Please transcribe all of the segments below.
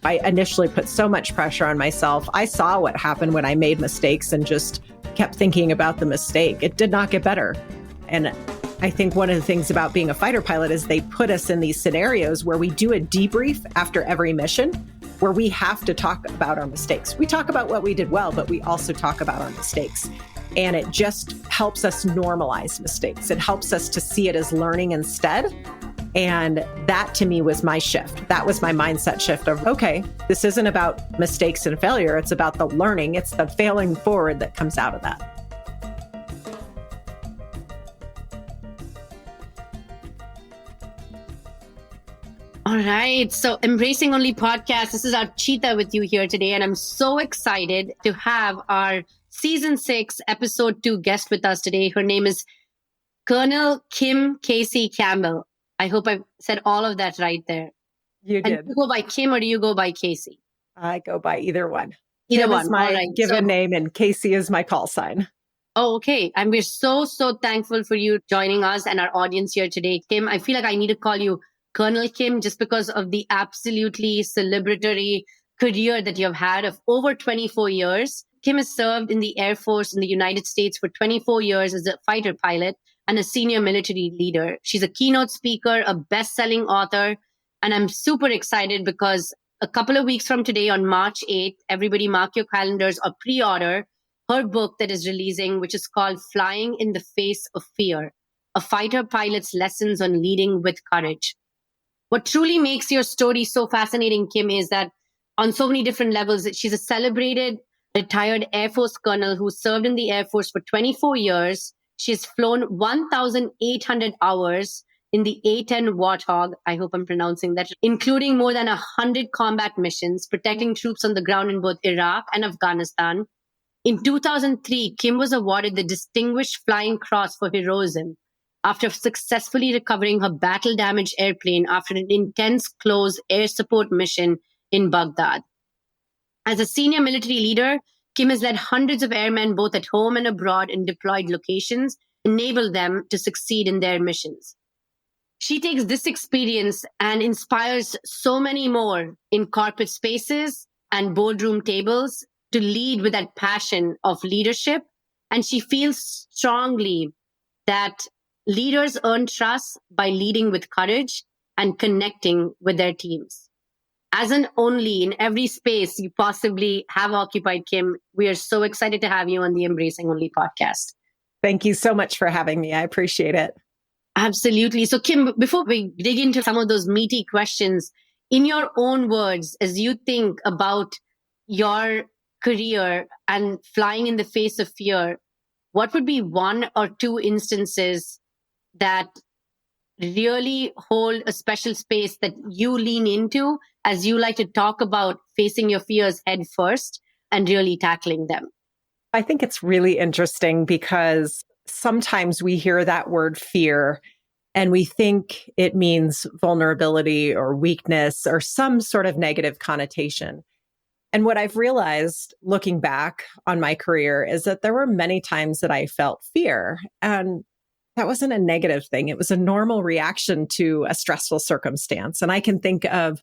I initially put so much pressure on myself. I saw what happened when I made mistakes and just kept thinking about the mistake. It did not get better. And I think one of the things about being a fighter pilot is they put us in these scenarios where we do a debrief after every mission, where we have to talk about our mistakes. We talk about what we did well, but we also talk about our mistakes. And it just helps us normalize mistakes. It helps us to see it as learning instead. And that to me was my shift. That was my mindset shift of, okay, this isn't about mistakes and failure. It's about the learning. It's the failing forward that comes out of that. All right. So Embracing Only podcast. This is our cheetah with you here today. And I'm so excited to have our season 6, episode 2 guest with us today. Her name is Colonel Kim Casey Campbell. I hope I said all of that right there. You did. And do you go by Kim or do you go by Casey? I go by either one. Either Kim one. is my right. given name and Casey is my call sign. Oh, okay. And we're so thankful for you joining us and our audience here today. Kim, I feel like I need to call you Colonel Kim just because of the absolutely celebratory career that you have had of over 24 years. Kim has served in the Air Force in the United States for 24 years as a fighter pilot and a senior military leader. She's a keynote speaker, a best-selling author, and I'm super excited because a couple of weeks from today on March 8th, everybody mark your calendars or pre-order her book that is releasing, which is called Flying in the Face of Fear, a fighter pilot's lessons on leading with courage. What truly makes your story so fascinating, Kim, is that on so many different levels, she's a celebrated retired Air Force colonel who served in the Air Force for 24 years. She's flown 1,800 hours in the A-10 Warthog, I hope I'm pronouncing that, including more than 100 combat missions, protecting troops on the ground in both Iraq and Afghanistan. In 2003, Kim was awarded the Distinguished Flying Cross for heroism after successfully recovering her battle-damaged airplane after an intense close air support mission in Baghdad. As a senior military leader, Kim has led hundreds of airmen both at home and abroad in deployed locations, enable them to succeed in their missions. She takes this experience and inspires so many more in corporate spaces and boardroom tables to lead with that passion of leadership. And she feels strongly that leaders earn trust by leading with courage and connecting with their teams. As an only in every space you possibly have occupied, Kim, we are so excited to have you on the Embracing Only podcast. Thank you so much for having me. I appreciate it. Absolutely. So Kim, before we dig into some of those meaty questions, in your own words, as you think about your career and flying in the face of fear, what would be one or two instances that really hold a special space that you lean into as you like to talk about facing your fears head first and really tackling them? I think it's really interesting because sometimes we hear that word fear and we think it means vulnerability or weakness or some sort of negative connotation. And what I've realized looking back on my career is that there were many times that I felt fear, and that wasn't a negative thing. It was a normal reaction to a stressful circumstance. And I can think of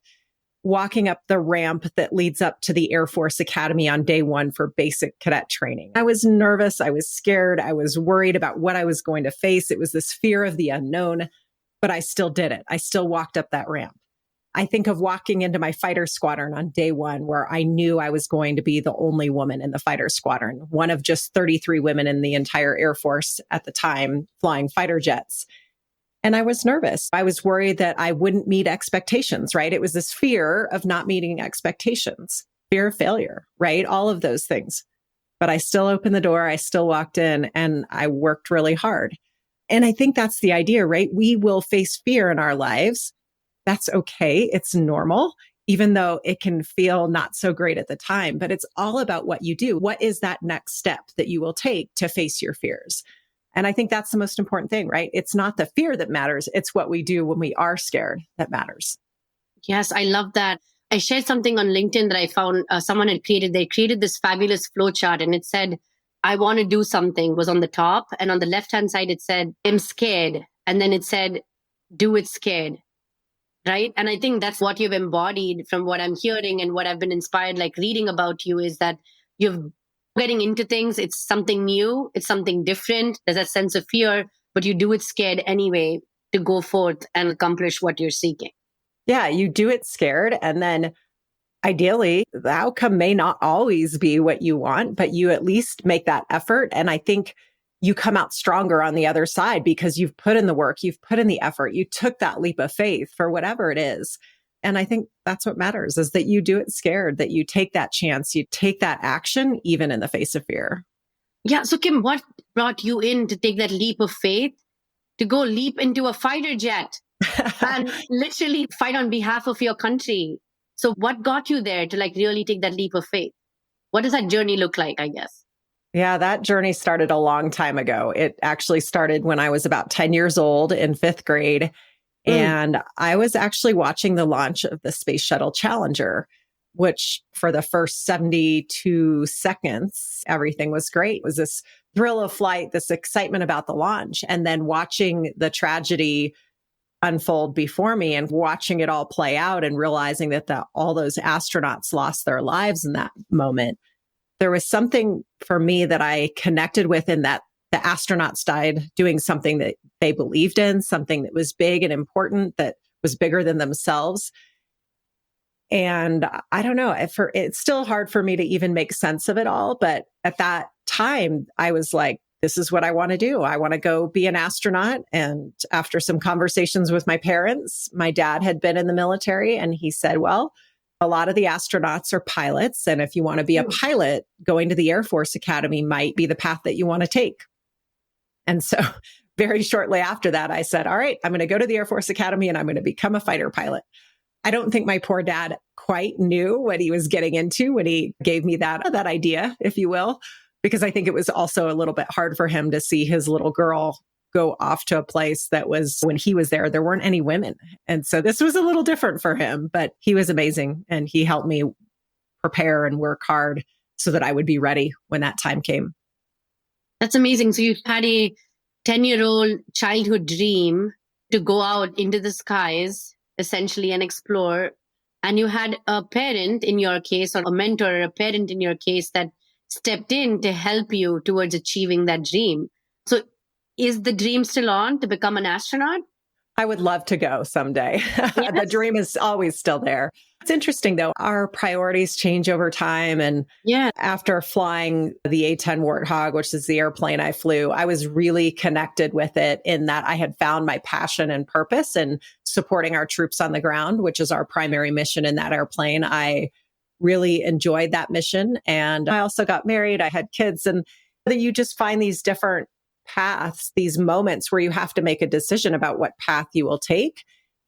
walking up the ramp that leads up to the Air Force Academy on day one for basic cadet training. I was nervous. I was scared. I was worried about what I was going to face. It was this fear of the unknown, but I still did it. I still walked up that ramp. I think of walking into my fighter squadron on day one, where I knew I was going to be the only woman in the fighter squadron, one of just 33 women in the entire Air Force at the time flying fighter jets. And I was nervous. I was worried that I wouldn't meet expectations, right? It was this fear of not meeting expectations, fear of failure, right? All of those things. But I still opened the door. I still walked in and I worked really hard. And I think that's the idea, right? We will face fear in our lives. That's okay. It's normal, even though it can feel not so great at the time, but it's all about what you do. What is that next step that you will take to face your fears? And I think that's the most important thing, right? It's not the fear that matters. It's what we do when we are scared that matters. Yes, I love that. I shared something on LinkedIn that I found someone had created. They created this fabulous flowchart and it said, I want to do something was on the top. And on the left-hand side, it said, I'm scared. And then it said, do it scared. right? And I think that's what you've embodied from what I'm hearing and what I've been inspired, like reading about you, is that you're getting into things. It's something new, it's something different. There's a sense of fear, but you do it scared anyway to go forth and accomplish what you're seeking. Yeah, you do it scared. And then ideally, the outcome may not always be what you want, but you at least make that effort. And I think you come out stronger on the other side because you've put in the work, you've put in the effort, you took that leap of faith for whatever it is. And I think that's what matters, is that you do it scared, that you take that chance, you take that action, even in the face of fear. Yeah. So, Kim, what brought you in to take that leap of faith, to go leap into a fighter jet and literally fight on behalf of your country? So, what got you there to like really take that leap of faith? What does that journey look like, I guess? Yeah, that journey started a long time ago. It actually started when I was about 10 years old in fifth grade. Mm. And I was actually watching the launch of the Space Shuttle Challenger, which for the first 72 seconds, everything was great. It was this thrill of flight, this excitement about the launch, and then watching the tragedy unfold before me and watching it all play out and realizing that all those astronauts lost their lives in that moment. There was something for me that I connected with, in that the astronauts died doing something that they believed in, something that was big and important, that was bigger than themselves. And I don't know, it's still hard for me to even make sense of it all. But at that time, I was like, this is what I want to do. I want to go be an astronaut. And after some conversations with my parents, my dad had been in the military, and he said, well, a lot of the astronauts are pilots. And if you want to be a pilot, going to the Air Force Academy might be the path that you want to take. And so very shortly after that, I said, all right, I'm going to go to the Air Force Academy and I'm going to become a fighter pilot. I don't think my poor dad quite knew what he was getting into when he gave me that idea, if you will, because I think it was also a little bit hard for him to see his little girl go off to a place that was, when he was there weren't any women. And so this was a little different for him, but he was amazing. And he helped me prepare and work hard so that I would be ready when that time came. That's amazing. So you had a 10-year-old childhood dream to go out into the skies, essentially, and explore. And you had a parent in your case, or a mentor, or a parent in your case, that stepped in to help you towards achieving that dream. So is the dream still on to become an astronaut? I would love to go someday. Yes. The dream is always still there. It's interesting, though. Our priorities change over time. And after flying the A-10 Warthog, which is the airplane I flew, I was really connected with it, in that I had found my passion and purpose in supporting our troops on the ground, which is our primary mission in that airplane. I really enjoyed that mission. And I also got married. I had kids. And you just find these different paths, these moments where you have to make a decision about what path you will take.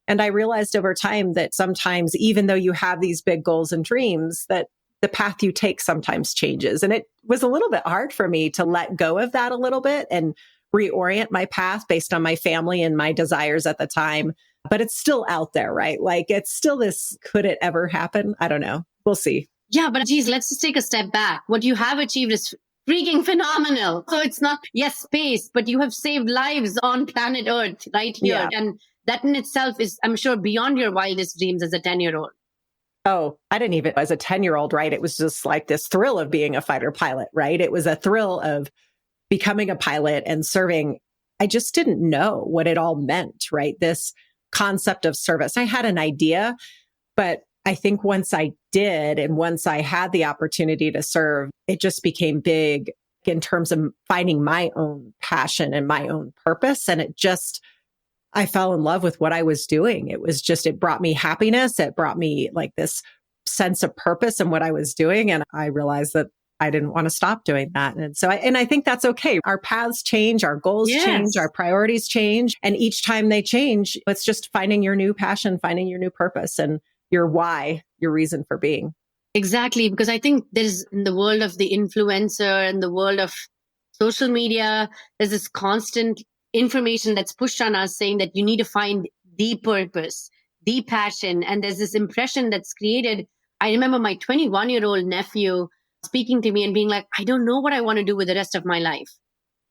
And I realized over time that sometimes, even though you have these big goals and dreams, that the path you take sometimes changes. And it was a little bit hard for me to let go of that a little bit and reorient my path based on my family and my desires at the time. But it's still out there, right? Like, it's still this, could it ever happen? I don't know. We'll see. Yeah, but geez, let's just take a step back. What you have achieved is freaking phenomenal. So it's not, yes, space, but you have saved lives on planet Earth right here. Yeah. And that in itself is, I'm sure, beyond your wildest dreams as a 10-year-old. Oh, I didn't even, as a 10-year-old, right? It was just like this thrill of being a fighter pilot, right? It was a thrill of becoming a pilot and serving. I just didn't know what it all meant, right? This concept of service. I had an idea, but I think once I did, and once I had the opportunity to serve, it just became big in terms of finding my own passion and my own purpose. And I fell in love with what I was doing. It brought me happiness. It brought me like this sense of purpose in what I was doing. And I realized that I didn't want to stop doing that. And so I think that's okay. Our paths change, our goals change, our priorities change. And each time they change, it's just finding your new passion, finding your new purpose, and your why, your reason for being. Exactly. Because I think there's, in the world of the influencer and the world of social media, there's this constant information that's pushed on us saying that you need to find the purpose, the passion. And there's this impression that's created. I remember my 21-year-old nephew speaking to me and being like, I don't know what I want to do with the rest of my life.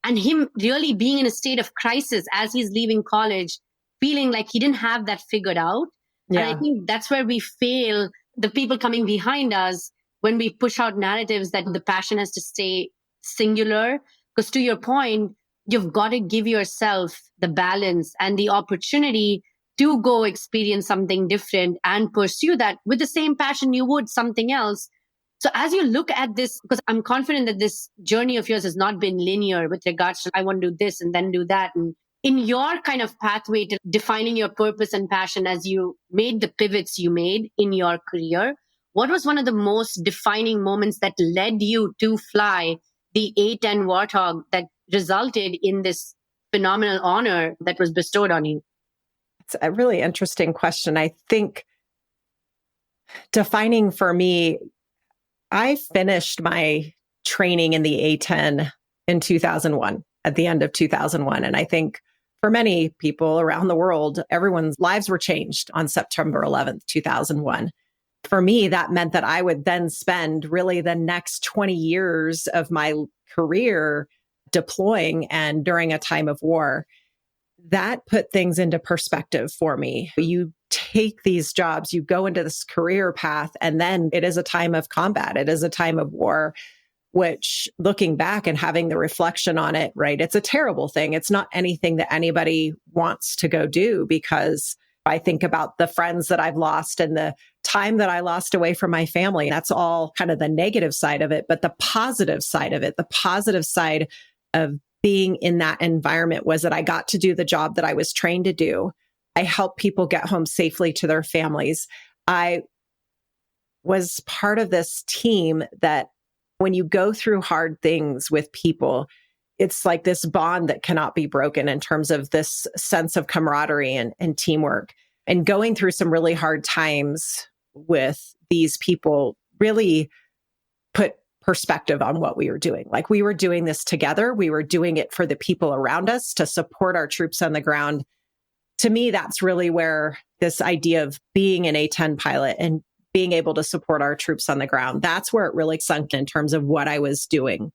And him really being in a state of crisis as he's leaving college, feeling like he didn't have that figured out. And I Yeah. think that's where we fail, the people coming behind us, when we push out narratives that the passion has to stay singular. Because to your point, you've got to give yourself the balance and the opportunity to go experience something different and pursue that with the same passion you would something else. So as you look at this, because I'm confident that this journey of yours has not been linear with regards to I want to do this and then do that. And in your kind of pathway to defining your purpose and passion as you made the pivots you made in your career, what was one of the most defining moments that led you to fly the A-10 Warthog that resulted in this phenomenal honor that was bestowed on you? It's a really interesting question. I think defining for me, I finished my training in the A-10 in 2001, at the end of 2001. And I think for many people around the world, everyone's lives were changed on September 11th, 2001. For me, that meant that I would then spend really the next 20 years of my career deploying and during a time of war. That put things into perspective for me. You take these jobs, you go into this career path, and then it is a time of combat. It is a time of war, which looking back and having the reflection on it, right? It's a terrible thing. It's not anything that anybody wants to go do, because I think about the friends that I've lost and the time that I lost away from my family. That's all kind of the negative side of it. But the positive side of it, the positive side of being in that environment was that I got to do the job that I was trained to do. I helped people get home safely to their families. I was part of this team that when you go through hard things with people, it's like this bond that cannot be broken in terms of this sense of camaraderie and teamwork. And going through some really hard times with these people really put perspective on what we were doing. Like, we were doing this together. We were doing it for the people around us to support our troops on the ground. To me, that's really where this idea of being an A-10 pilot and being able to support our troops on the ground, that's where it really sunk in terms of what I was doing.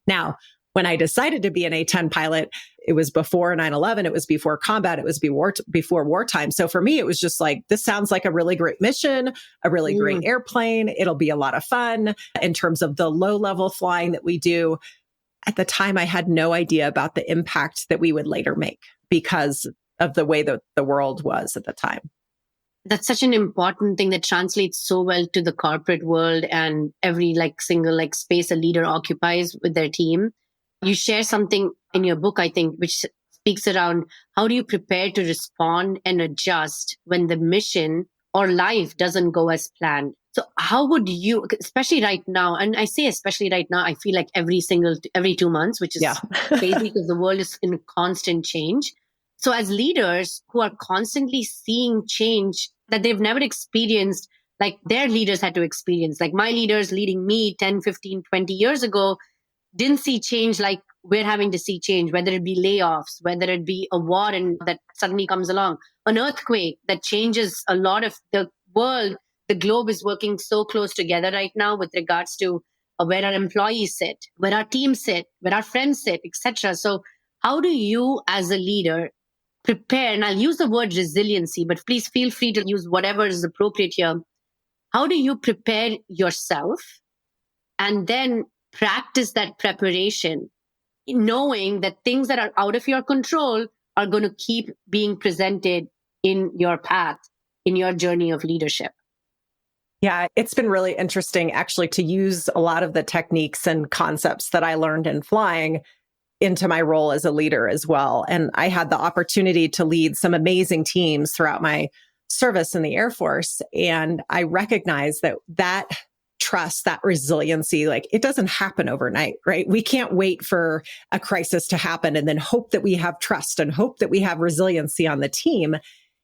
Now, when I decided to be an A-10 pilot, it was before 9/11, it was before combat, it was before wartime. So for me, it was just like, this sounds like a really great mission, a really great airplane. It'll be a lot of fun in terms of the low level flying that we do. At the time, I had no idea about the impact that we would later make because of the way that the world was at the time. That's such an important thing that translates so well to the corporate world and every single space a leader occupies with their team. You share something in your book, I think, which speaks around how do you prepare to respond and adjust when the mission or life doesn't go as planned. So how would you, especially right now, and I say especially right now, I feel like every 2 months, which is crazy because the world is in constant change. So as leaders who are constantly seeing change that they've never experienced, like their leaders had to experience, like my leaders leading me 10, 15, 20 years ago, didn't see change like we're having to see change, whether it be layoffs, whether it be a war and that suddenly comes along, an earthquake that changes a lot of the world. The globe is working so close together right now with regards to where our employees sit, where our teams sit, where our friends sit, etc. So how do you as a leader prepare, and I'll use the word resiliency, but please feel free to use whatever is appropriate here. How do you prepare yourself and then practice that preparation, knowing that things that are out of your control are going to keep being presented in your path, in your journey of leadership? Yeah, it's been really interesting actually to use a lot of the techniques and concepts that I learned in flying into my role as a leader as well. And I had the opportunity to lead some amazing teams throughout my service in the Air Force. And I recognize that trust, that resiliency, like it doesn't happen overnight, right? We can't wait for a crisis to happen and then hope that we have trust and hope that we have resiliency on the team.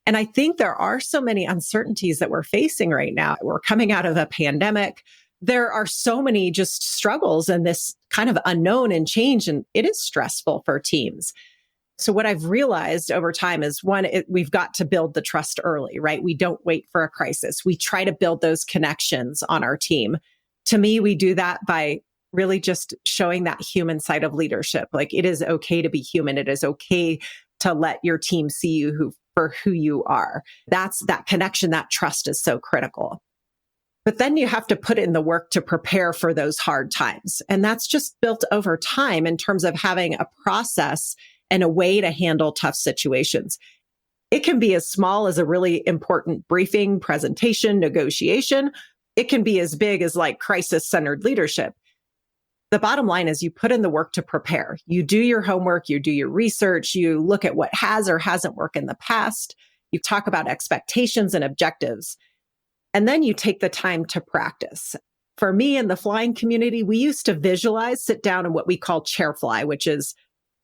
And I think there are so many uncertainties that we're facing right now. We're coming out of a pandemic. There are so many just struggles and this kind of unknown and change, and it is stressful for teams. So what I've realized over time is we've got to build the trust early, right? We don't wait for a crisis. We try to build those connections on our team. To me, we do that by really just showing that human side of leadership. Like, it is okay to be human. It is okay to let your team see you for who you are. That's that connection, that trust is so critical. But then you have to put in the work to prepare for those hard times. And that's just built over time in terms of having a process and a way to handle tough situations. It can be as small as a really important briefing, presentation, negotiation. It can be as big as like crisis-centered leadership. The bottom line is you put in the work to prepare. You do your homework, you do your research, you look at what has or hasn't worked in the past. You talk about expectations and objectives. And then you take the time to practice. For me in the flying community, we used to visualize, sit down in what we call chair fly, which is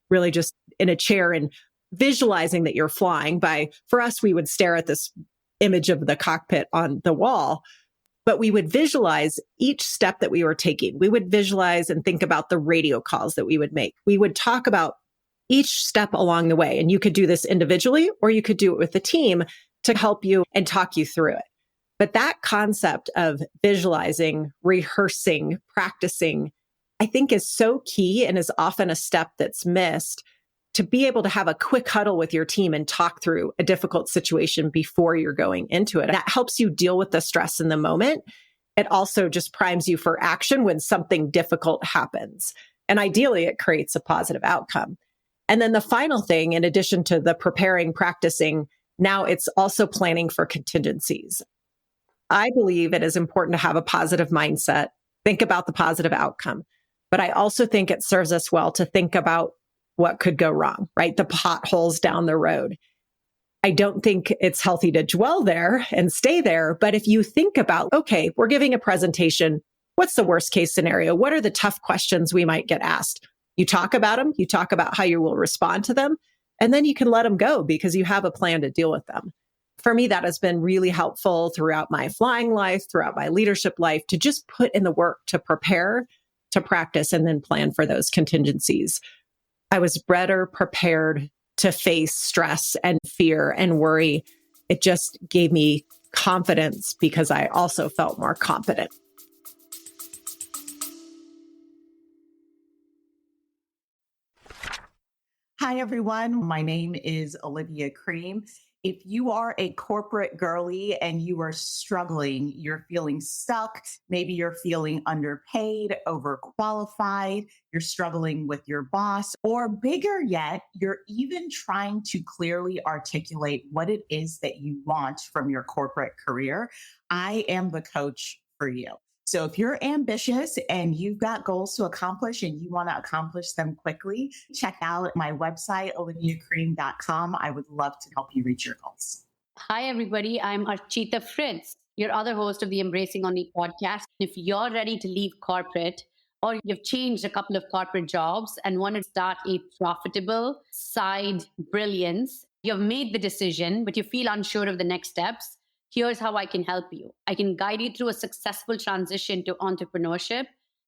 really just in a chair and visualizing that you're flying. For us, we would stare at this image of the cockpit on the wall, but we would visualize each step that we were taking. We would visualize and think about the radio calls that we would make. We would talk about each step along the way. And you could do this individually, or you could do it with the team to help you and talk you through it. But that concept of visualizing, rehearsing, practicing, I think is so key and is often a step that's missed to be able to have a quick huddle with your team and talk through a difficult situation before you're going into it. That helps you deal with the stress in the moment. It also just primes you for action when something difficult happens. And ideally, it creates a positive outcome. And then the final thing, in addition to the preparing, practicing, now it's also planning for contingencies. I believe it is important to have a positive mindset, think about the positive outcome. But I also think it serves us well to think about what could go wrong, right? The potholes down the road. I don't think it's healthy to dwell there and stay there. But if you think about, okay, we're giving a presentation. What's the worst case scenario? What are the tough questions we might get asked? You talk about them. You talk about how you will respond to them. And then you can let them go because you have a plan to deal with them. For me, that has been really helpful throughout my flying life, throughout my leadership life, to just put in the work to prepare, to practice, and then plan for those contingencies. I was better prepared to face stress and fear and worry. It just gave me confidence because I also felt more confident. Hi, everyone. My name is Olivia Cream. If you are a corporate girly and you are struggling, you're feeling stuck, maybe you're feeling underpaid, overqualified, you're struggling with your boss, or bigger yet, you're even trying to clearly articulate what it is that you want from your corporate career, I am the coach for you. So if you're ambitious and you've got goals to accomplish and you want to accomplish them quickly, check out my website, oliviacream.com. I would love to help you reach your goals. Hi, everybody. I'm Archita Fritz, your other host of the Embracing Only podcast. If you're ready to leave corporate or you've changed a couple of corporate jobs and want to start a profitable side brilliance, you've made the decision, but you feel unsure of the next steps, here's how I can help you. I can guide you through a successful transition to entrepreneurship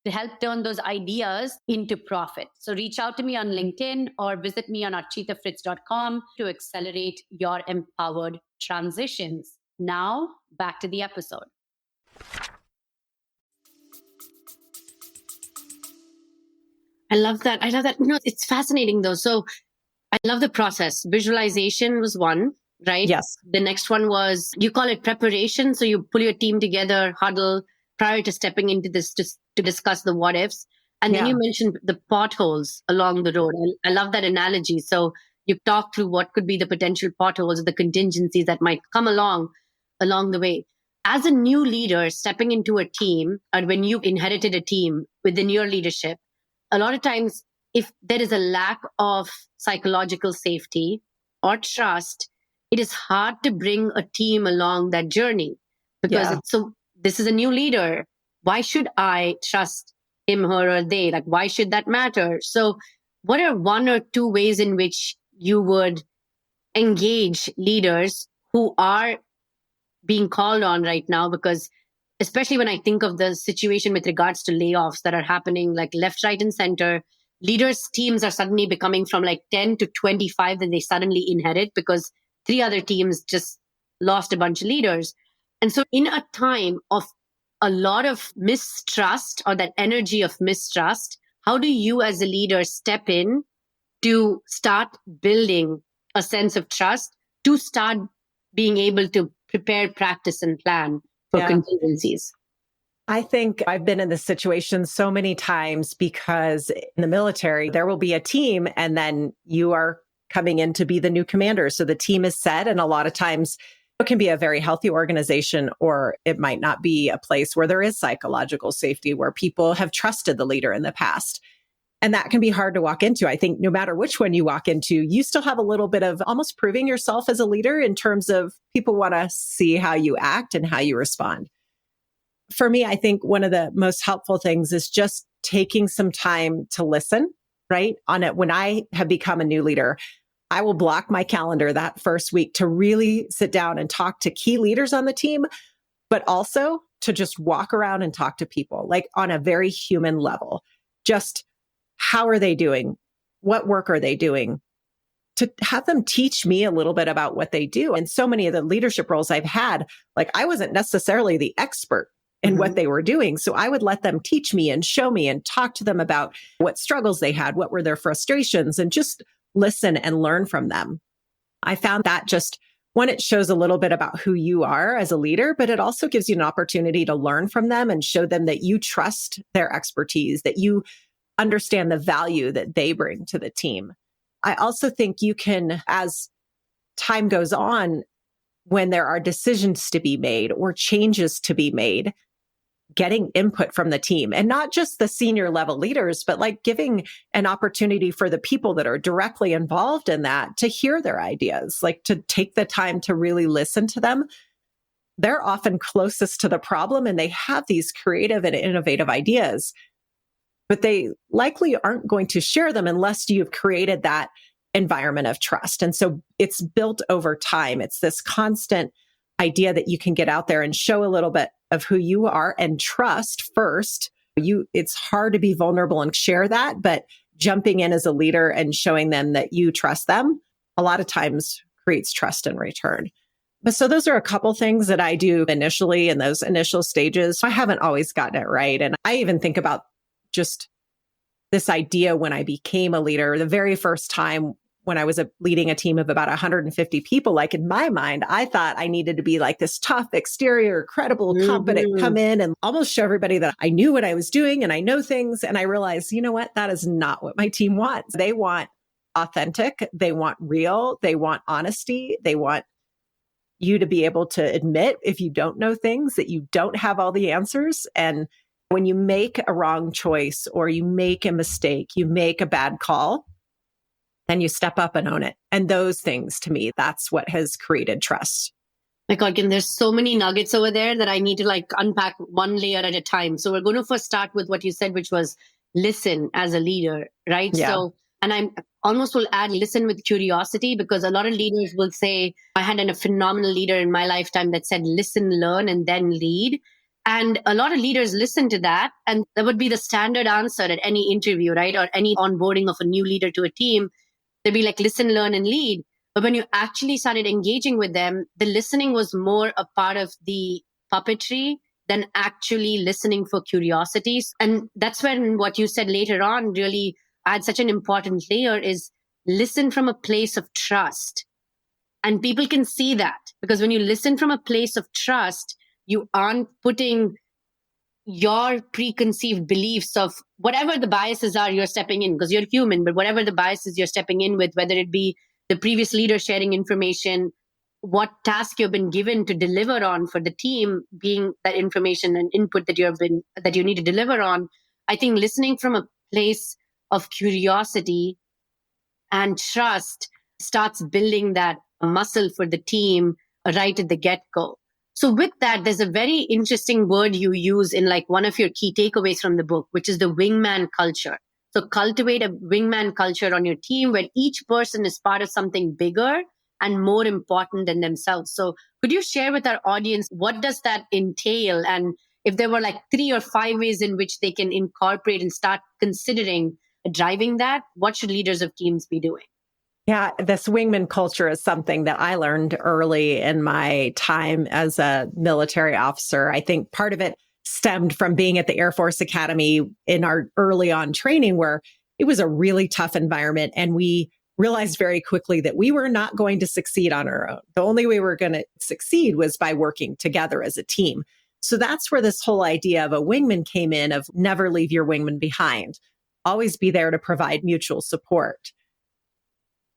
to help turn those ideas into profit. So reach out to me on LinkedIn or visit me on architafritz.com to accelerate your empowered transitions. Now, back to the episode. I love that. It's fascinating though. So I love the process. Visualization was one. Right? Yes. The next one was, you call it preparation. So you pull your team together, huddle prior to stepping into this to discuss the what ifs. And then you mentioned the potholes along the road. I love that analogy. So you talk through what could be the potential potholes or the contingencies that might come along the way. As a new leader stepping into a team, or when you inherited a team within your leadership, a lot of times if there is a lack of psychological safety or trust, it is hard to bring a team along that journey because so this is a new leader. Why should I trust him, her, or they? Like, why should that matter? So what are one or two ways in which you would engage leaders who are being called on right now? Because especially when I think of the situation with regards to layoffs that are happening like left, right, and center, leaders' teams are suddenly becoming from like 10 to 25 that they suddenly inherit because 3 other teams just lost a bunch of leaders. And so in a time of a lot of mistrust or that energy of mistrust, how do you as a leader step in to start building a sense of trust to start being able to prepare, practice, and plan for contingencies? I think I've been in this situation so many times because in the military, there will be a team and then you are coming in to be the new commander. So the team is set. And a lot of times it can be a very healthy organization, or it might not be a place where there is psychological safety, where people have trusted the leader in the past. And that can be hard to walk into. I think no matter which one you walk into, you still have a little bit of almost proving yourself as a leader in terms of people want to see how you act and how you respond. For me, I think one of the most helpful things is just taking some time to listen, right? On it. When I have become a new leader, I will block my calendar that first week to really sit down and talk to key leaders on the team, but also to just walk around and talk to people like on a very human level. Just how are they doing? What work are they doing? To have them teach me a little bit about what they do. And so many of the leadership roles I've had, like I wasn't necessarily the expert in what they were doing. So I would let them teach me and show me and talk to them about what struggles they had, what were their frustrations, and just listen and learn from them. I found that just one, it shows a little bit about who you are as a leader, but it also gives you an opportunity to learn from them and show them that you trust their expertise, that you understand the value that they bring to the team. I also think you can, as time goes on, when there are decisions to be made or changes to be made, getting input from the team, and not just the senior level leaders, but like giving an opportunity for the people that are directly involved in that to hear their ideas, like to take the time to really listen to them. They're often closest to the problem and they have these creative and innovative ideas, but they likely aren't going to share them unless you've created that environment of trust. And so it's built over time. It's this constant idea that you can get out there and show a little bit of who you are and trust first. It's hard to be vulnerable and share that, but jumping in as a leader and showing them that you trust them a lot of times creates trust in return. But so those are a couple things that I do initially in those initial stages. I haven't always gotten it right. And I even think about just this idea when I became a leader, the very first time when I was leading a team of about 150 people, like in my mind, I thought I needed to be like this tough exterior, credible, competent, come in and almost show everybody that I knew what I was doing and I know things. And I realized, you know what? That is not what my team wants. They want authentic. They want real. They want honesty. They want you to be able to admit if you don't know things, that you don't have all the answers. And when you make a wrong choice or you make a mistake, you make a bad call, then you step up and own it. And those things, to me, that's what has created trust. My God, Kim, there's so many nuggets over there that I need to like unpack one layer at a time. So we're going to first start with what you said, which was listen as a leader, right? Yeah. So, and I almost will add listen with curiosity, because a lot of leaders will say, I had a phenomenal leader in my lifetime that said, listen, learn, and then lead. And a lot of leaders listen to that. And that would be the standard answer at any interview, right? Or any onboarding of a new leader to a team. They'd be like, listen, learn, and lead. But when you actually started engaging with them, the listening was more a part of the puppetry than actually listening for curiosities. And that's when what you said later on really adds such an important layer, is listen from a place of trust. And people can see that, because when you listen from a place of trust, you aren't putting your preconceived beliefs of whatever the biases are you're stepping in, because you're human, but whatever the biases you're stepping in with, whether it be the previous leader sharing information, what task you've been given to deliver on for the team being that information and input that you need to deliver on. I think listening from a place of curiosity and trust starts building that muscle for the team right at the get-go. So with that, there's a very interesting word you use in like one of your key takeaways from the book, which is the wingman culture. So cultivate a wingman culture on your team where each person is part of something bigger and more important than themselves. So could you share with our audience, what does that entail? And if there were like 3 or 5 ways in which they can incorporate and start considering driving that, what should leaders of teams be doing? Yeah, this wingman culture is something that I learned early in my time as a military officer. I think part of it stemmed from being at the Air Force Academy in our early on training, where it was a really tough environment and we realized very quickly that we were not going to succeed on our own. The only way we were going to succeed was by working together as a team. So that's where this whole idea of a wingman came in, of never leave your wingman behind. Always be there to provide mutual support.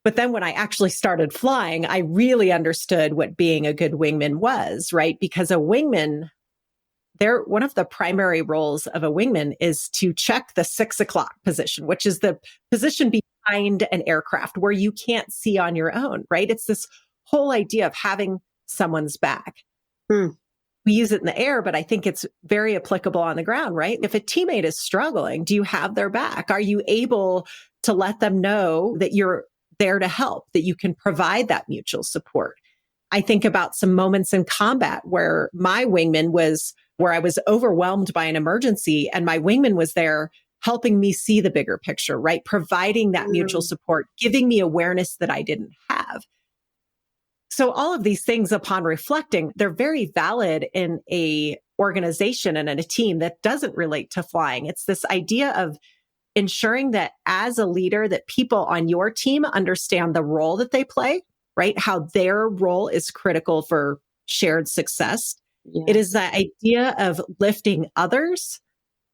But then when I actually started flying, I really understood what being a good wingman was, right? Because a wingman, one of the primary roles of a wingman is to check the 6 o'clock position, which is the position behind an aircraft where you can't see on your own, right? It's this whole idea of having someone's back. We use it in the air, but I think it's very applicable on the ground, right? If a teammate is struggling, do you have their back? Are you able to let them know that you're there to help, that you can provide that mutual support? I think about some moments in combat where my wingman was, where I was overwhelmed by an emergency and my wingman was there helping me see the bigger picture, right? Providing that mutual support, giving me awareness that I didn't have. So all of these things, upon reflecting, they're very valid in a organization and in a team that doesn't relate to flying. It's this idea of ensuring that as a leader, that people on your team understand the role that they play, right? How their role is critical for shared success. Yeah. It is that idea of lifting others,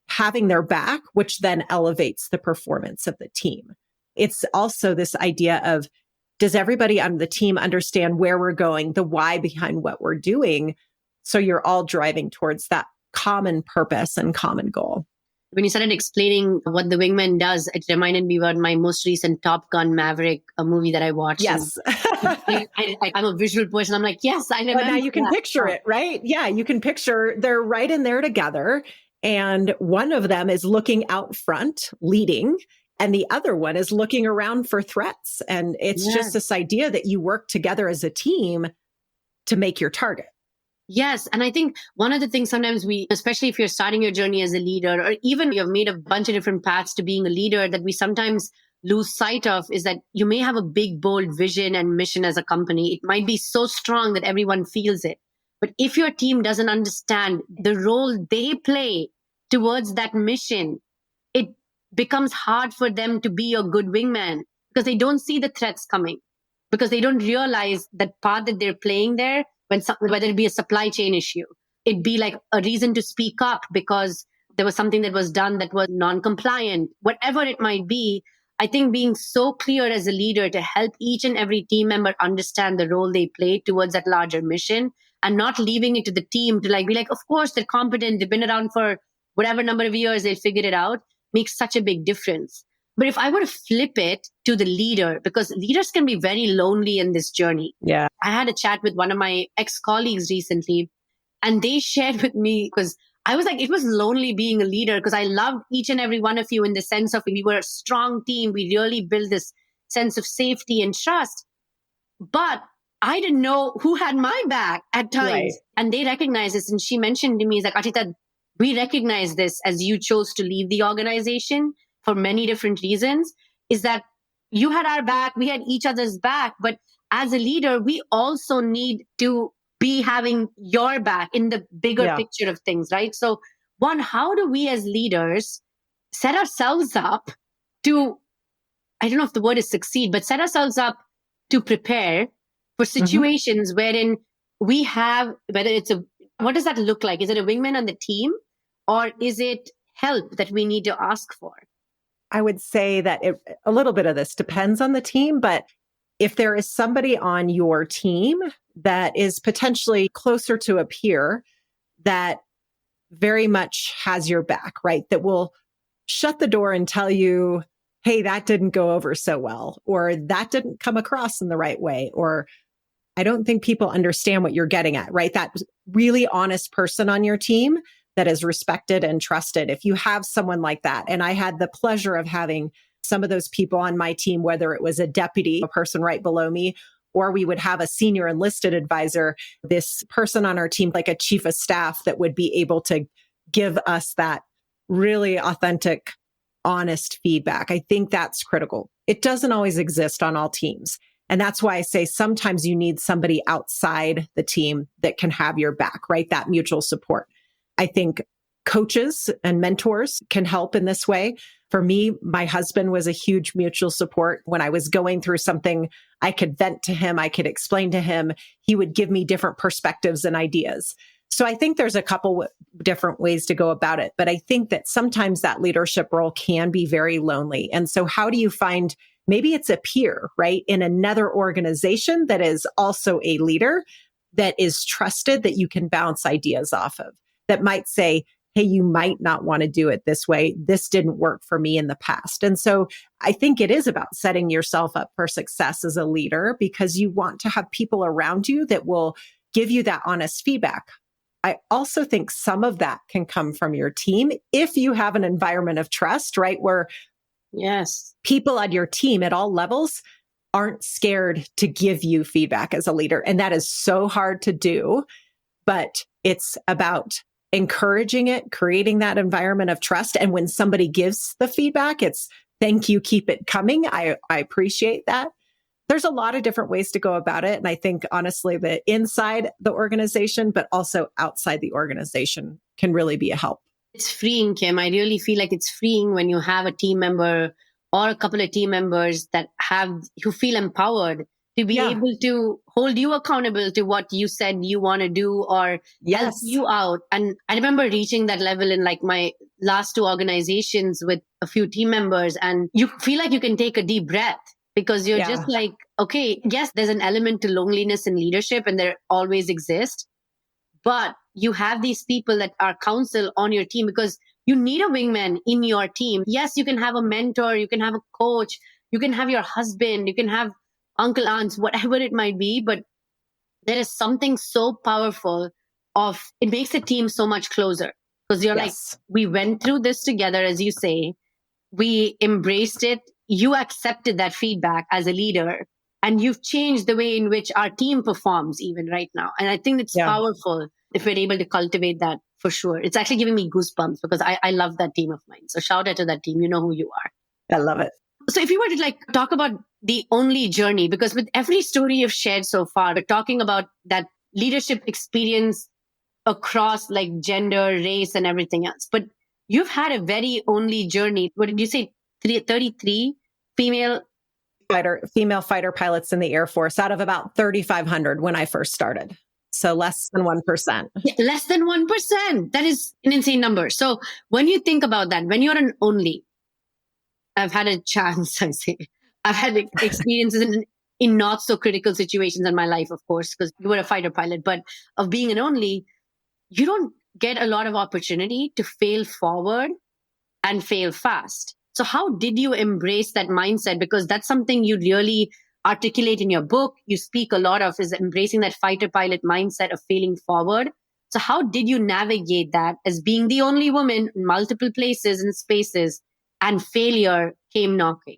having their back, which then elevates the performance of the team. It's also this idea of, does everybody on the team understand where we're going, the why behind what we're doing? So you're all driving towards that common purpose and common goal. When you started explaining what the wingman does, it reminded me about my most recent Top Gun Maverick, a movie that I watched. Yes. I'm a visual person. I'm like, yes, I remember. But now you can picture it, right? Yeah, you can picture they're right in there together. And one of them is looking out front, leading, and the other one is looking around for threats. And it's just this idea that you work together as a team to make your target. Yes. And I think one of the things sometimes especially if you're starting your journey as a leader, or even you've made a bunch of different paths to being a leader, that we sometimes lose sight of is that you may have a big, bold vision and mission as a company. It might be so strong that everyone feels it. But if your team doesn't understand the role they play towards that mission, it becomes hard for them to be a good wingman because they don't see the threats coming, because they don't realize that part that they're playing there, whether it be a supply chain issue, it'd be like a reason to speak up because there was something that was done that was non-compliant, whatever it might be. I think being so clear as a leader to help each and every team member understand the role they play towards that larger mission, and not leaving it to the team to be like, of course, they're competent. They've been around for whatever number of years, they'll figure it out, makes such a big difference. But if I were to flip it to the leader, because leaders can be very lonely in this journey. Yeah. I had a chat with one of my ex-colleagues recently, and they shared with me, because I was like, it was lonely being a leader because I loved each and every one of you in the sense of we were a strong team. We really built this sense of safety and trust. But I didn't know who had my back at times. Right. And they recognized this. And she mentioned to me, like, Archita, we recognize this as you chose to leave the organization for many different reasons, is that you had our back, we had each other's back. But as a leader, we also need to be having your back in the bigger picture of things, right? So one, how do we as leaders set ourselves up to, I don't know if the word is succeed, but set ourselves up to prepare for situations wherein we have, whether it's what does that look like? Is it a wingman on the team, or is it help that we need to ask for? I would say that a little bit of this depends on the team, but if there is somebody on your team that is potentially closer to a peer that very much has your back, right? That will shut the door and tell you, hey, that didn't go over so well, or that didn't come across in the right way, or I don't think people understand what you're getting at, right? That really honest person on your team that is respected and trusted. If you have someone like that, and I had the pleasure of having some of those people on my team, whether it was a deputy, a person right below me, or we would have a senior enlisted advisor, this person on our team, like a chief of staff that would be able to give us that really authentic, honest feedback. I think that's critical. It doesn't always exist on all teams. And that's why I say sometimes you need somebody outside the team that can have your back, right? That mutual support. I think coaches and mentors can help in this way. For me, my husband was a huge mutual support. When I was going through something, I could vent to him, I could explain to him. He would give me different perspectives and ideas. So I think there's a couple different ways to go about it. But I think that sometimes that leadership role can be very lonely. And so how do you find, maybe it's a peer, right, in another organization that is also a leader that is trusted, that you can bounce ideas off of, that might say, hey, you might not want to do it this way. This didn't work for me in the past. And so I think it is about setting yourself up for success as a leader, because you want to have people around you that will give you that honest feedback. I also think some of that can come from your team if you have an environment of trust, right? Where yes, people on your team at all levels aren't scared to give you feedback as a leader. And that is so hard to do, but it's about encouraging it, creating that environment of trust. And when somebody gives the feedback, it's thank you, keep it coming. I appreciate that. There's a lot of different ways to go about it. And I think honestly, that inside the organization, but also outside the organization can really be a help. It's freeing, Kim. I really feel like it's freeing when you have a team member or a couple of team members that who feel empowered to be able to hold you accountable to what you said you want to do or help you out. And I remember reaching that level in like my last two organizations with a few team members, and you feel like you can take a deep breath because you're just like, okay, yes, there's an element to loneliness in leadership and there always exists, but you have these people that are counsel on your team because you need a wingman in your team. Yes, you can have a mentor, you can have a coach, you can have your husband, you can have uncle, aunts, whatever it might be, but there is something so powerful it makes the team so much closer because you're like, we went through this together, as you say, we embraced it, you accepted that feedback as a leader, and you've changed the way in which our team performs even right now. And I think it's powerful if we're able to cultivate that for sure. It's actually giving me goosebumps because I love that team of mine. So shout out to that team. You know who you are. I love it. So if you were to like talk about the only journey, because with every story you've shared so far, we're talking about that leadership experience across like gender, race, and everything else. But you've had a very only journey. What did you say? 33 female fighter pilots in the Air Force out of about 3,500 when I first started. So less than 1%. Yeah, less than 1%. That is an insane number. So when you think about that, when you're an only, I've had a chance, I've had experiences in not so critical situations in my life, of course, because you were a fighter pilot, but of being an only, you don't get a lot of opportunity to fail forward and fail fast. So how did you embrace that mindset? Because that's something you really articulate in your book. You speak a lot of is embracing that fighter pilot mindset of failing forward. So how did you navigate that as being the only woman in multiple places and spaces and failure came knocking?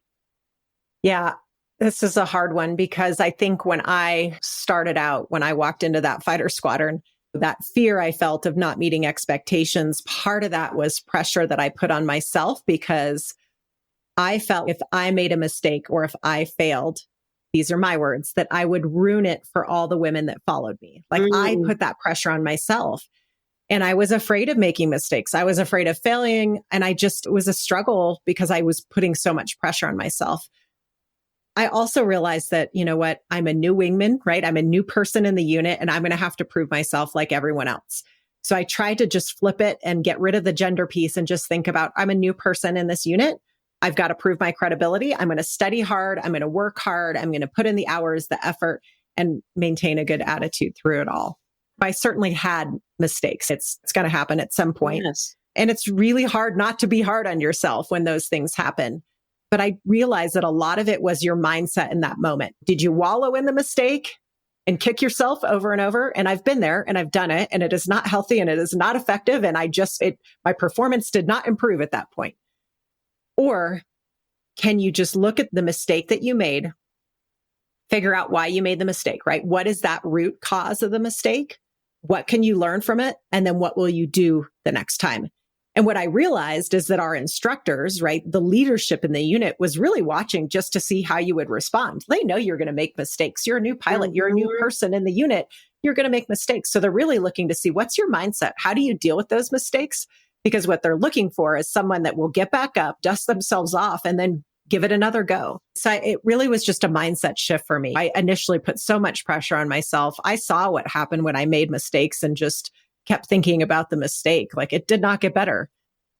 Yeah, this is a hard one because I think when I started out, when I walked into that fighter squadron, that fear I felt of not meeting expectations, part of that was pressure that I put on myself because I felt if I made a mistake or if I failed, these are my words, that I would ruin it for all the women that followed me. Like I put that pressure on myself and I was afraid of making mistakes. I was afraid of failing. And it was a struggle because I was putting so much pressure on myself. I also realized that, you know what, I'm a new wingman, right? I'm a new person in the unit and I'm going to have to prove myself like everyone else. So I tried to just flip it and get rid of the gender piece and just think about, I'm a new person in this unit. I've got to prove my credibility. I'm going to study hard. I'm going to work hard. I'm going to put in the hours, the effort, and maintain a good attitude through it all. I certainly had mistakes. It's going to happen at some point. Yes. And it's really hard not to be hard on yourself when those things happen. But I realized that a lot of it was your mindset in that moment. Did you wallow in the mistake and kick yourself over and over? And I've been there and I've done it and it is not healthy and it is not effective. And my performance did not improve at that point. Or can you just look at the mistake that you made, figure out why you made the mistake, right? What is that root cause of the mistake? What can you learn from it? And then what will you do the next time? And what I realized is that our instructors, right, the leadership in the unit was really watching just to see how you would respond. They know you're going to make mistakes. You're a new pilot. You're a new person in the unit. You're going to make mistakes. So they're really looking to see what's your mindset? How do you deal with those mistakes? because what they're looking for is someone that will get back up, dust themselves off, and then give it another go. So it really was just a mindset shift for me. I initially put so much pressure on myself. I saw what happened when I made mistakes and just kept thinking about the mistake. Like, it did not get better.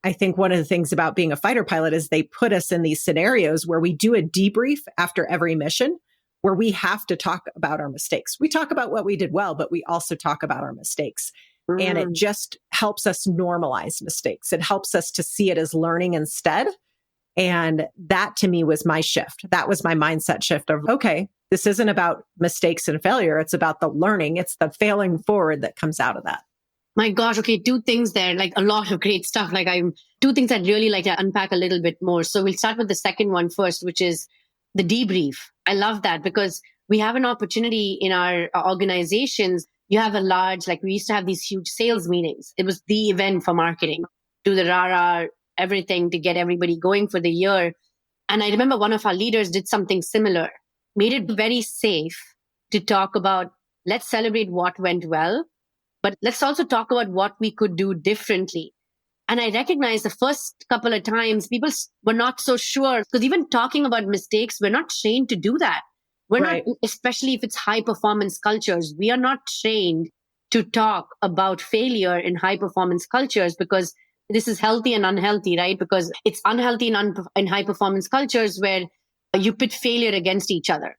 I think one of the things about being a fighter pilot is they put us in these scenarios where we do a debrief after every mission, where we have to talk about our mistakes. We talk about what we did well, but we also talk about our mistakes. And it just helps us normalize mistakes. It helps us to see it as learning instead. And that to me was my shift. That was my mindset shift of, okay, this isn't about mistakes and failure. It's about the learning. It's the failing forward that comes out of that. My gosh, okay, two things there, like a lot of great stuff. Two things I'd really like to unpack a little bit more. So we'll start with the second one first, which is the debrief. I love that because we have an opportunity in our organizations. You have a large, like we used to have these huge sales meetings. It was the event for marketing, do the rah-rah, everything to get everybody going for the year. And I remember one of our leaders did something similar, made it very safe to talk about, let's celebrate what went well, but let's also talk about what we could do differently. And I recognized the first couple of times people were not so sure because even talking about mistakes, we're not trained to do that. We're not, especially if it's high performance cultures, we are not trained to talk about failure in high performance cultures because this is healthy and unhealthy, right? Because it's unhealthy in high performance cultures where you pit failure against each other.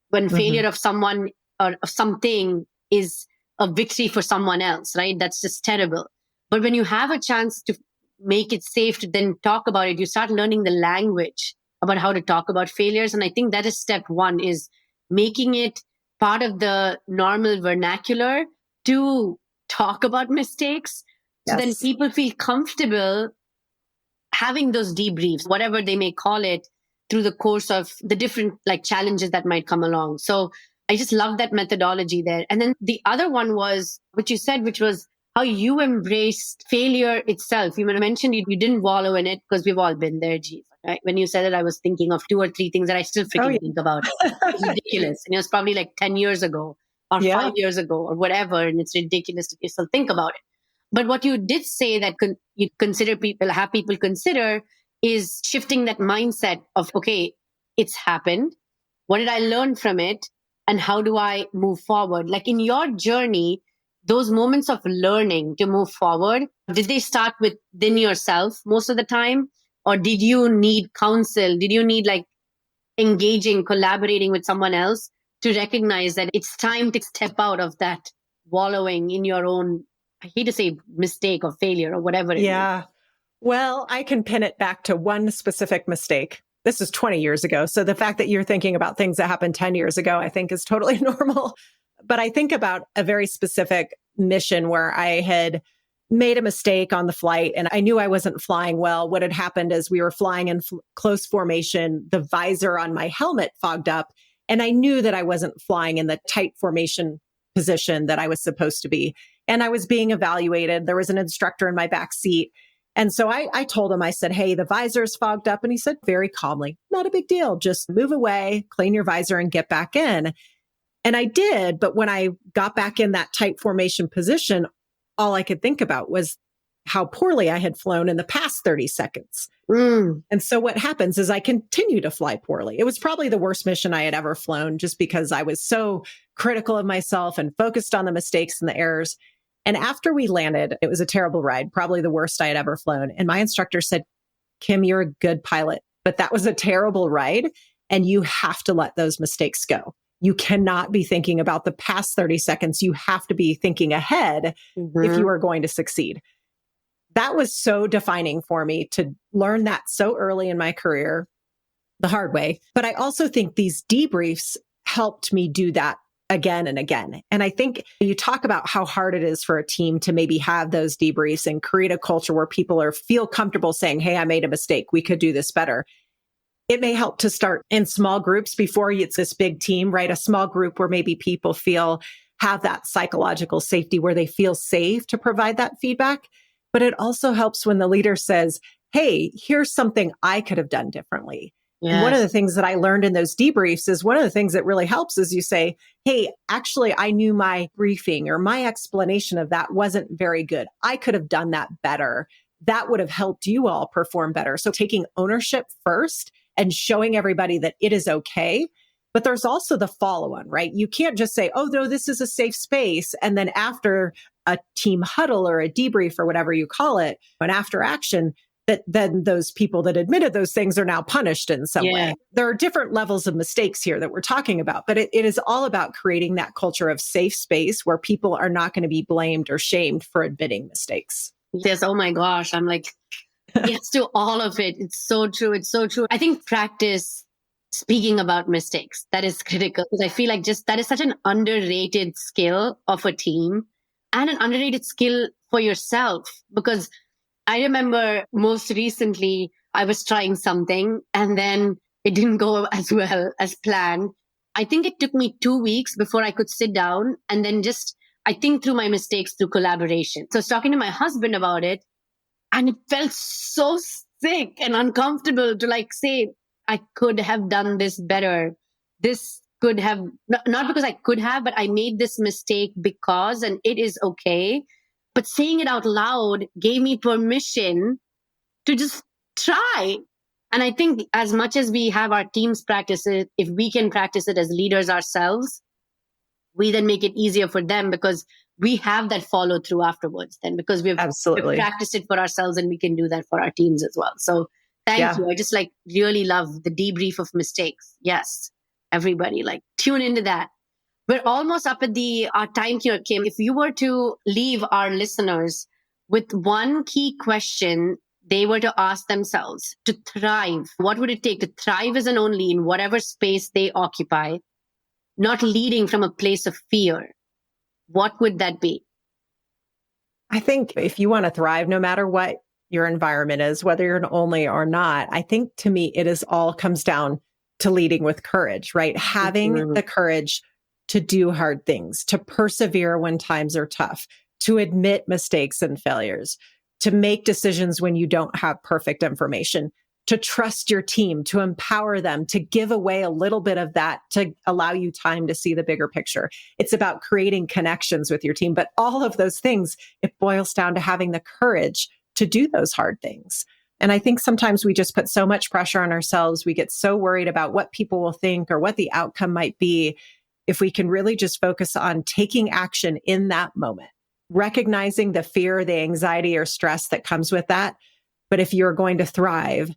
When failure of someone or of something is a victory for someone else, right? That's just terrible. But when you have a chance to make it safe to then talk about it, you start learning the language about how to talk about failures. And I think that is step one, is making it part of the normal vernacular to talk about mistakes. So then people feel comfortable having those debriefs, whatever they may call it, through the course of the different like challenges that might come along. So I just love that methodology there. And then the other one was, which you said, which was how you embraced failure itself. You mentioned you didn't wallow in it because we've all been there, geez. Right? When you said it, I was thinking of 2 or 3 things that I still freaking think about. It's ridiculous. And it was probably like 10 years ago or 5 years ago or whatever. And it's ridiculous to still think about it. But what you did say that you have people consider is shifting that mindset of, okay, it's happened. What did I learn from it? And how do I move forward? Like in your journey, those moments of learning to move forward, did they start within yourself most of the time? Or did you need counsel? Did you need like engaging, collaborating with someone else to recognize that it's time to step out of that wallowing in your own, I hate to say mistake or failure or whatever it is? Well, I can pin it back to one specific mistake. This is 20 years ago. So the fact that you're thinking about things that happened 10 years ago, I think is totally normal. But I think about a very specific mission where I had made a mistake on the flight and I knew I wasn't flying well. What had happened is we were flying in close formation. The visor on my helmet fogged up and I knew that I wasn't flying in the tight formation position that I was supposed to be. And I was being evaluated. There was an instructor in my back seat. And so I told him, I said, hey, the visor's fogged up. And he said very calmly, not a big deal. Just move away, clean your visor and get back in. And I did. But when I got back in that tight formation position, all I could think about was how poorly I had flown in the past 30 seconds. And so what happens is I continue to fly poorly. It was probably the worst mission I had ever flown just because I was so critical of myself and focused on the mistakes and the errors. And after we landed, it was a terrible ride, probably the worst I had ever flown. And my instructor said, Kim, you're a good pilot, but that was a terrible ride. And you have to let those mistakes go. You cannot be thinking about the past 30 seconds. You have to be thinking ahead if you are going to succeed. That was so defining for me to learn that so early in my career, the hard way. But I also think these debriefs helped me do that again and again. And I think you talk about how hard it is for a team to maybe have those debriefs and create a culture where people feel comfortable saying, hey, I made a mistake. We could do this better. It may help to start in small groups before it's this big team, right? A small group where maybe people have that psychological safety where they feel safe to provide that feedback. But it also helps when the leader says, hey, here's something I could have done differently. Yes. And one of the things that I learned in those debriefs is one of the things that really helps is you say, hey, actually, I knew my briefing or my explanation of that wasn't very good. I could have done that better. that would have helped you all perform better. So taking ownership first and showing everybody that it is okay. But there's also the follow-on, right? You can't just say, oh, no, this is a safe space. And then after a team huddle or a debrief or whatever you call it, an after action, that then those people that admitted those things are now punished in some way. There are different levels of mistakes here that we're talking about, but it is all about creating that culture of safe space where people are not going to be blamed or shamed for admitting mistakes. Yes. Oh my gosh. I'm like, yes to all of it. It's so true. It's so true. I think practice speaking about mistakes, that is critical, because I feel like just that is such an underrated skill of a team and an underrated skill for yourself. Because I remember most recently I was trying something and then it didn't go as well as planned. I think it took me 2 weeks before I could sit down and then I think through my mistakes through collaboration. So I was talking to my husband about it and it felt so sick and uncomfortable to say, I could have done this better. This could have, not because I could have, but I made this mistake because, and it is okay. But saying it out loud gave me permission to just try. And I think as much as we have our teams practice it, if we can practice it as leaders ourselves, we then make it easier for them because we have that follow through afterwards then because we've practiced it for ourselves and we can do that for our teams as well. So thank you. I just really love the debrief of mistakes. Yes. Everybody tune into that. We're almost up at our time here, Kim. If you were to leave our listeners with one key question they were to ask themselves to thrive, what would it take to thrive as an only in whatever space they occupy, not leading from a place of fear? What would that be? I think if you want to thrive, no matter what your environment is, whether you're an only or not, I think to me, all comes down to leading with courage, right? Having the courage to do hard things, to persevere when times are tough, to admit mistakes and failures, to make decisions when you don't have perfect information, to trust your team, to empower them, to give away a little bit of that, to allow you time to see the bigger picture. It's about creating connections with your team. But all of those things, it boils down to having the courage to do those hard things. And I think sometimes we just put so much pressure on ourselves. We get so worried about what people will think or what the outcome might be. If we can really just focus on taking action in that moment, recognizing the fear, the anxiety or stress that comes with that. But if you're going to thrive,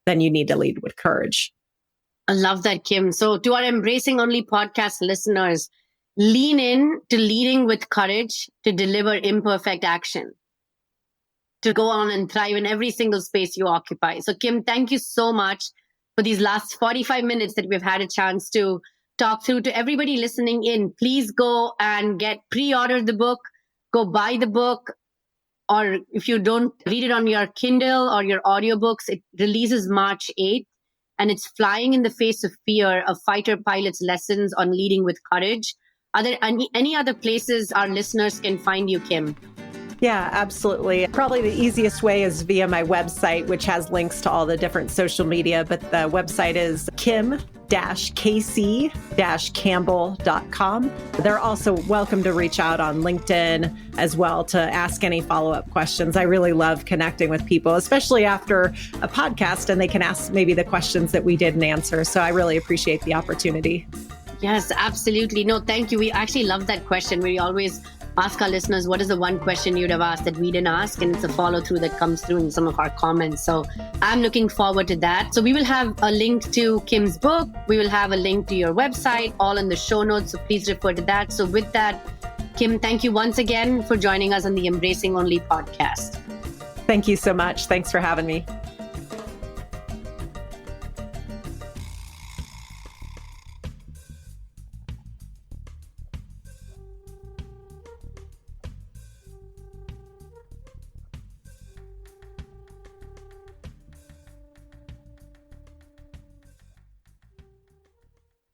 then you need to lead with courage. I love that, Kim. So to our Embracing Only podcast listeners, lean in to leading with courage to deliver imperfect action, to go on and thrive in every single space you occupy. So Kim, thank you so much for these last 45 minutes that we've had a chance to talk through. To everybody listening in, please go and pre-order the book, go buy the book. Or if you don't read it on your Kindle or your audiobooks, it releases March 8th and it's Flying in the Face of Fear, a fighter pilot's lessons on leading with courage. Are there any other places our listeners can find you, Kim? Yeah, absolutely. Probably the easiest way is via my website, which has links to all the different social media. But the website is kim-kc-campbell.com. They're also welcome to reach out on LinkedIn as well to ask any follow-up questions. I really love connecting with people, especially after a podcast, and they can ask maybe the questions that we didn't answer. So I really appreciate the opportunity. Yes, absolutely. No, thank you. We actually love that question. We always ask our listeners, what is the one question you'd have asked that we didn't ask? And it's a follow through that comes through in some of our comments. So I'm looking forward to that. So we will have a link to Kim's book. We will have a link to your website, all in the show notes. So please refer to that. So with that, Kim, thank you once again for joining us on the Embracing Only podcast. Thank you so much. Thanks for having me.